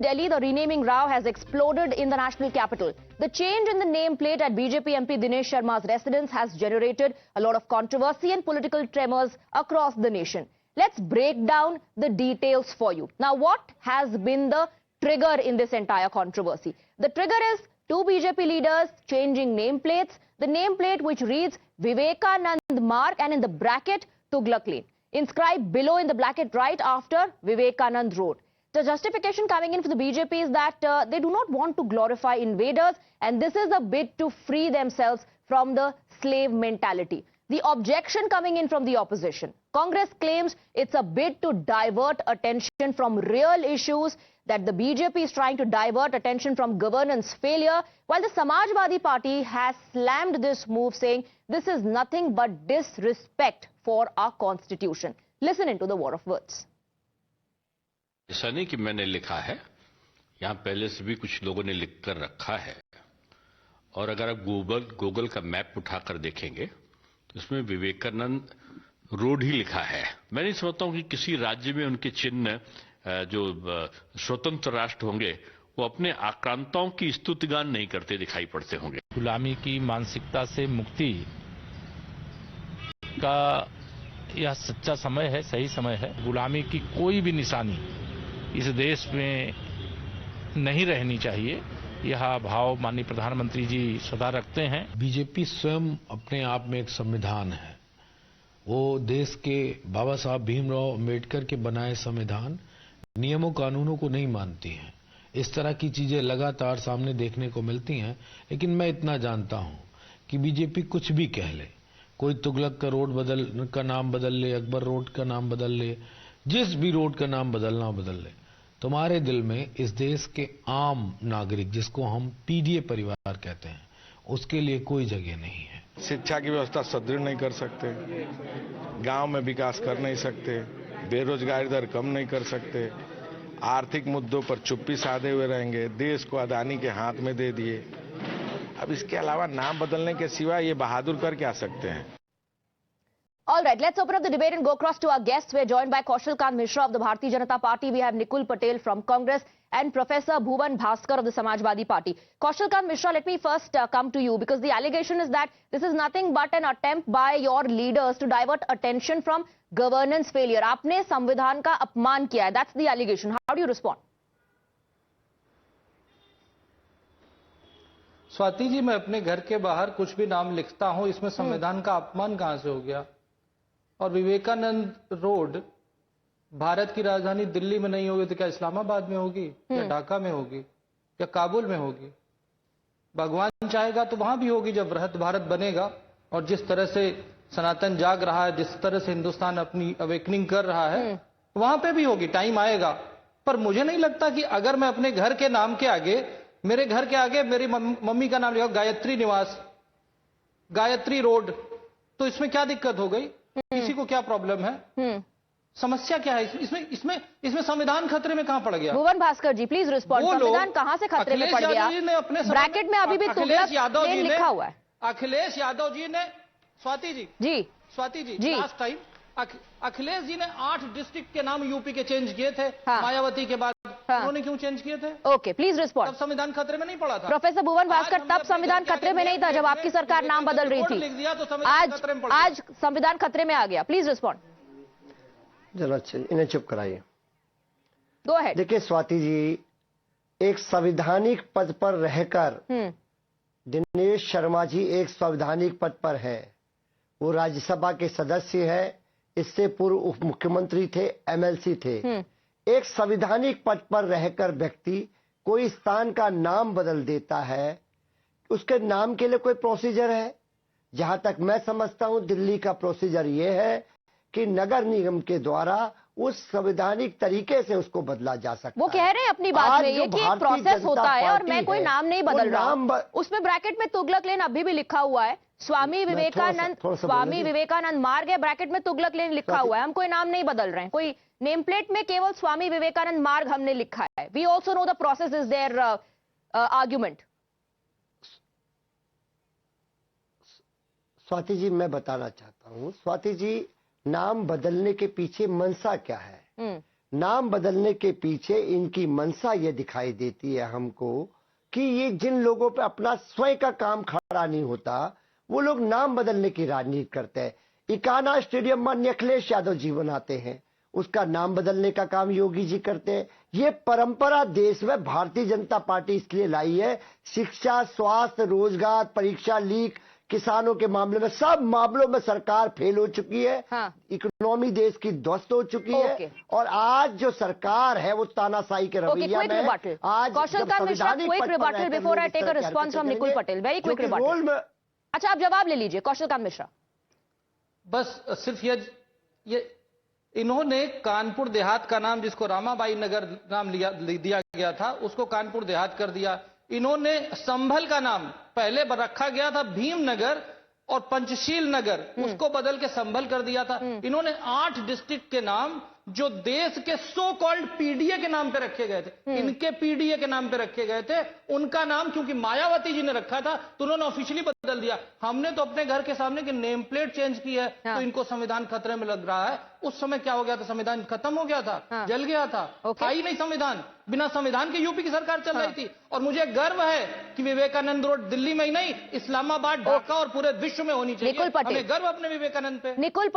Delhi, the renaming row has exploded in the national capital. The change in the nameplate at BJP MP Dinesh Sharma's residence has generated a lot of controversy and political tremors across the nation. Let's break down the details for you. Now, what has been the trigger in this entire controversy? The trigger is two BJP leaders changing nameplates. The nameplate which reads Vivekanand Marg and in the bracket Tughlaq Lane, inscribed below in the bracket right after Vivekanand Road. The justification coming in for the BJP is that they do not want to glorify invaders, and this is a bid to free themselves from the slave mentality. The objection coming in from the opposition. Congress claims it's a bid to divert attention from real issues, that the BJP is trying to divert attention from governance failure, while the Samajwadi Party has slammed this move, saying this is nothing but disrespect for our constitution. Listen into the war of words. ऐसा नहीं कि मैंने लिखा है, यहाँ पहले से भी कुछ लोगों ने लिख कर रखा है। और अगर आप गूगल का मैप उठाकर देखेंगे तो इसमें विवेकानंद रोड ही लिखा है। मैं नहीं समझता हूँ कि किसी राज्य में उनके चिन्ह जो स्वतंत्र राष्ट्र होंगे वो अपने आक्रांताओं की स्तुतिगान नहीं करते दिखाई पड़ते होंगे। गुलामी की मानसिकता से मुक्ति का यह सच्चा समय है, सही समय है। गुलामी की कोई भी निशानी इस देश में नहीं रहनी चाहिए, यह भाव माननीय प्रधानमंत्री जी सदा रखते हैं। बीजेपी स्वयं अपने आप में एक संविधान है। वो देश के बाबा साहब भीमराव अम्बेडकर के बनाए संविधान नियमों कानूनों को नहीं मानती है। इस तरह की चीजें लगातार सामने देखने को मिलती हैं, लेकिन मैं इतना जानता हूं कि बीजेपी कुछ भी कह ले, कोई तुगलक का रोड का नाम बदल ले, अकबर रोड का नाम बदल ले, जिस भी रोड का नाम बदलना बदल ले, तुम्हारे दिल में इस देश के आम नागरिक, जिसको हम पीडीए परिवार कहते हैं, उसके लिए कोई जगह नहीं है। शिक्षा की व्यवस्था सुदृढ़ नहीं कर सकते, गांव में विकास कर नहीं सकते, बेरोजगारी दर कम नहीं कर सकते, आर्थिक मुद्दों पर चुप्पी साधे हुए रहेंगे, देश को अदानी के हाथ में दे दिए। अब इसके अलावा नाम बदलने के सिवा ये बहादुर कर क्या सकते हैं? All right, let's open up the debate and go across to our guests. We're joined by Kaushal Kant Mishra of the Bharatiya Janata Party. We have Nikul Patel from Congress and Professor Bhuvan Bhaskar of the Samajwadi Party. Kaushal Kant Mishra, let me first come to you, because the allegation is that this is nothing but an attempt by your leaders to divert attention from governance failure. आपने संविधान का अपमान किया है. That's the allegation. How do you respond? Swati ji, मैं अपने घर के बाहर कुछ भी नाम लिखता हूं, इसमें संविधान का अपमान कहां से हो गया? और विवेकानंद रोड भारत की राजधानी दिल्ली में नहीं होगी तो क्या इस्लामाबाद में होगी, या ढाका में होगी, या काबुल में होगी? भगवान चाहेगा तो वहां भी होगी जब भारत बनेगा। और जिस तरह से सनातन जाग रहा है, जिस तरह से हिंदुस्तान अपनी अवेकनिंग कर रहा है, वहां पे भी होगी, टाइम आएगा। पर मुझे नहीं लगता कि अगर मैं अपने घर के नाम के आगे, मेरे घर के आगे मेरी मम्मी का नाम लिखा गायत्री निवास, गायत्री रोड, तो इसमें क्या दिक्कत हो गई? किसी को क्या प्रॉब्लम है? समस्या क्या है इसमें संविधान खतरे में कहां पड़ गया? भुवन भास्कर जी, प्लीज रिस्पॉन्ड। संविधान कहां से खतरे में पड़ गया? ब्रैकेट में अभी भी तुगलक लेन लिखा हुआ है। अखिलेश यादव जी ने, स्वाति जी लास्ट टाइम अखिलेश जी ने 8 डिस्ट्रिक्ट के नाम यूपी के चेंज किए थे। मायावती के बाद उन्होंने क्यों चेंज किए थे? Okay, please respond. तब संविधान खतरे में नहीं पड़ा था। प्रोफेसर भुवन भास्कर, तब संविधान खतरे में नहीं था जब आपकी सरकार नाम बदल रही थी। आज संविधान खतरे में आ गया। Please respond. चलो अच्छा, इन्हें चुप कराइए। Go ahead. देखिए स्वाति जी, एक संवैधानिक पद पर रहकर दिनेश शर्मा जी एक संवैधानिक पद पर है। वो राज्यसभा के सदस्य है, इससे पूर्व उप मुख्यमंत्री थे, एमएलसी थे। एक संवैधानिक पद पर रहकर व्यक्ति कोई स्थान का नाम बदल देता है, उसके नाम के लिए कोई प्रोसीजर है? जहां तक मैं समझता हूं, दिल्ली का प्रोसीजर यह है कि नगर निगम के द्वारा उस संवैधानिक तरीके से उसको बदला जा सकता है। वो कह रहे हैं अपनी बात में ये कि एक प्रोसेस होता है और मैं कोई नाम नहीं बदल रहा। उसमें ब्रैकेट में तुगलक लेन अभी भी लिखा हुआ है। स्वामी विवेकानंद मार्ग है, ब्रैकेट में तुगलक लेन लिखा हुआ है। हम कोई नाम नहीं बदल रहे हैं, कोई नेम प्लेट में केवल स्वामी विवेकानंद मार्ग हमने लिखा है। We also know the process is there argument. Swati ji, मैं बताना चाहता हूं, स्वाति जी, नाम बदलने के पीछे मंशा क्या है? नाम बदलने के पीछे इनकी मंशा ये दिखाई देती है हमको कि ये जिन लोगों पे अपना स्वयं का काम खड़ा नहीं होता, वो लोग नाम बदलने की राजनीति करते हैं। इकाना स्टेडियम में अखिलेश यादव जी बनाते हैं, उसका नाम बदलने का काम योगी जी करते हैं। ये परंपरा देश में भारतीय जनता पार्टी इसलिए लाई है, शिक्षा, स्वास्थ्य, रोजगार, परीक्षा लीक, किसानों के मामले में, सब मामलों में सरकार फेल हो चुकी है। हाँ। इकोनॉमी देश की ध्वस्त हो चुकी है और आज जो सरकार है वो तानाशाही के रवैया में आज Kaushal Kant Mishra, quick rebuttal before I take a response from Nikul Patel, very quick rebuttal. अच्छा, आप जवाब ले लीजिए कौशल कांत मिश्रा। बस सिर्फ ये इन्होंने कानपुर देहात का नाम, जिसको रामाबाई नगर नाम दिया गया था, उसको कानपुर देहात कर दिया। इन्होंने संभल का नाम पहले रखा गया था भीमनगर और पंचशील नगर, उसको बदल के संभल कर दिया था। इन्होंने 8 डिस्ट्रिक्ट के नाम जो देश के सो कॉल्ड पीडीए के नाम पे रखे गए थे, इनके पीडीए के नाम पे रखे गए थे, उनका नाम क्योंकि मायावती जी ने रखा था तो उन्होंने ऑफिशियली बदल दिया। हमने तो अपने घर के सामने की नेम प्लेट चेंज की है। हाँ। तो इनको संविधान खतरे में लग रहा है। उस समय क्या हो गया था? संविधान खत्म हो गया था। हाँ। जल गया था। था ही नहीं संविधान। बिना संविधान के यूपी की सरकार चल रही थी। और मुझे गर्व है कि विवेकानंद रोड दिल्ली में ही नहीं, इस्लामाबाद, ढाका और पूरे विश्व में होनी चाहिए। हमें गर्व अपने विवेकानंद पे। निकुल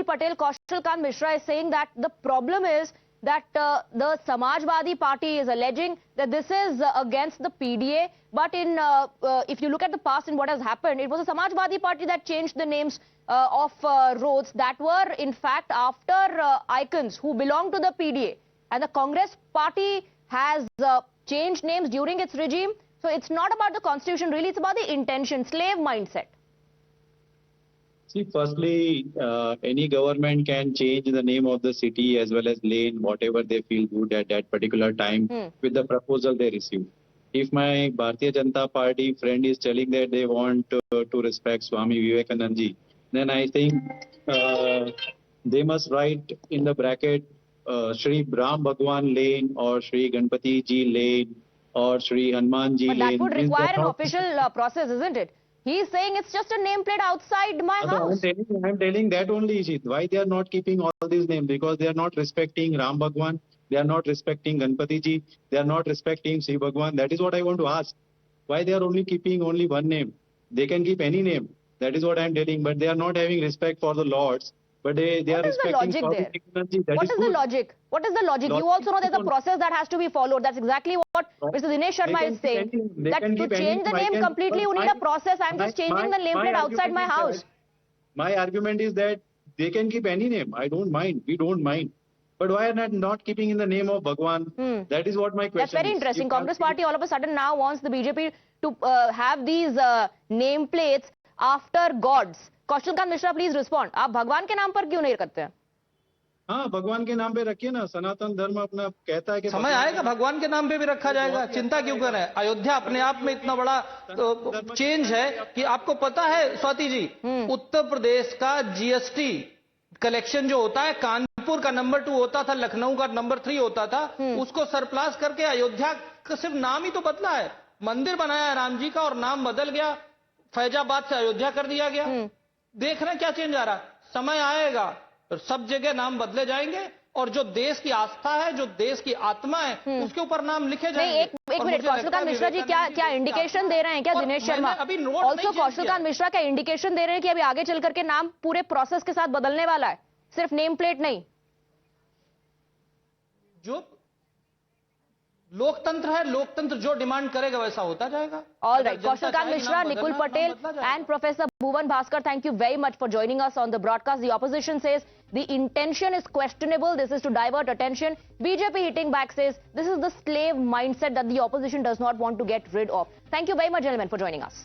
पटेल, कौशल Kant Mishra is saying that the problem is that the Samajwadi Party is alleging that this is against the PDA, but in if you look at the past and what has happened, it was the Samajwadi Party that changed the names of roads that were in fact after icons who belong to the PDA, and the Congress Party has changed names during its regime. So it's not about the constitution really, it's about the intention, slave mindset. See, firstly, any government can change the name of the city as well as lane, whatever they feel good at that particular time with the proposal they receive. If my Bharatiya Janata Party friend is telling that they want to respect Swami Vivekanand ji, then I think they must write in the bracket Shri Brahm Bhagwan lane or Shri Ganpati ji lane or Shri Hanuman ji lane. But that would require an official process, isn't it? He is saying it's just a nameplate outside my house. I'm telling that only, Ishit. Why they are not keeping all these names? Because they are not respecting Ram Bhagwan. They are not respecting Ganpati ji. They are not respecting Sri Bhagwan. That is what I want to ask. Why they are only keeping only one name? They can keep any name. That is what I am telling. But they are not having respect for the lords. But they are respecting Swami Vivekanand ji. What is the logic? What is the logic? You also know there's a process that has to be followed. That's exactly what Mr. Dinesh Sharma is saying. That to change the name completely, you need a process. I'm just changing the nameplate outside my house. My argument is that they can keep any name. I don't mind. We don't mind. But why are not keeping in the name of Bhagwan? That is what my question is. That's very interesting. Congress Party all of a sudden now wants the BJP to have these nameplates after gods. Kaushal Kant Mishra, please respond. आप भगवान के नाम पर क्यों नहीं करते हैं? हाँ, भगवान के नाम पे रखिए ना। सनातन धर्म अपना कहता है कि समय आएगा भगवान के नाम पे भी रखा जाएगा। चिंता क्यों कर रहे हैं? अयोध्या अपने आप में इतना बड़ा चेंज है कि आपको पता है स्वाति जी, उत्तर प्रदेश का जीएसटी कलेक्शन जो होता है, कानपुर का नंबर 2 होता था, लखनऊ का नंबर 3 होता था, उसको सरप्लस करके अयोध्या का सिर्फ नाम ही तो बदला है। मंदिर बनाया है राम जी का और नाम बदल गया, फैजाबाद से अयोध्या कर दिया गया। देख रहे हैं क्या चेंज आ रहा है। समय आएगा सब जगह नाम बदले जाएंगे और जो देश की आस्था है, जो देश की आत्मा है, उसके ऊपर नाम लिखे जाएंगे। एक मिनट, कौशल कांत मिश्रा जी क्या इंडिकेशन दे रहे हैं क्या दिनेश शर्मा? ऑल्सो कौशल कांत मिश्रा क्या इंडिकेशन दे रहे हैं कि अभी आगे चल करके नाम पूरे प्रोसेस के साथ बदलने वाला है, सिर्फ नेम प्लेट नहीं? जो लोकतंत्र है, लोकतंत्र जो डिमांड करेगा वैसा होता जाएगा। All right, Kaushal Kant Mishra, Nikul Patel and Professor Bhuvan Bhaskar, thank you very much for joining us on the broadcast. The opposition says the intention is questionable. This is to divert attention. BJP hitting back says this is the slave mindset that the opposition does not want to get rid of. Thank you very much, gentlemen, for joining us.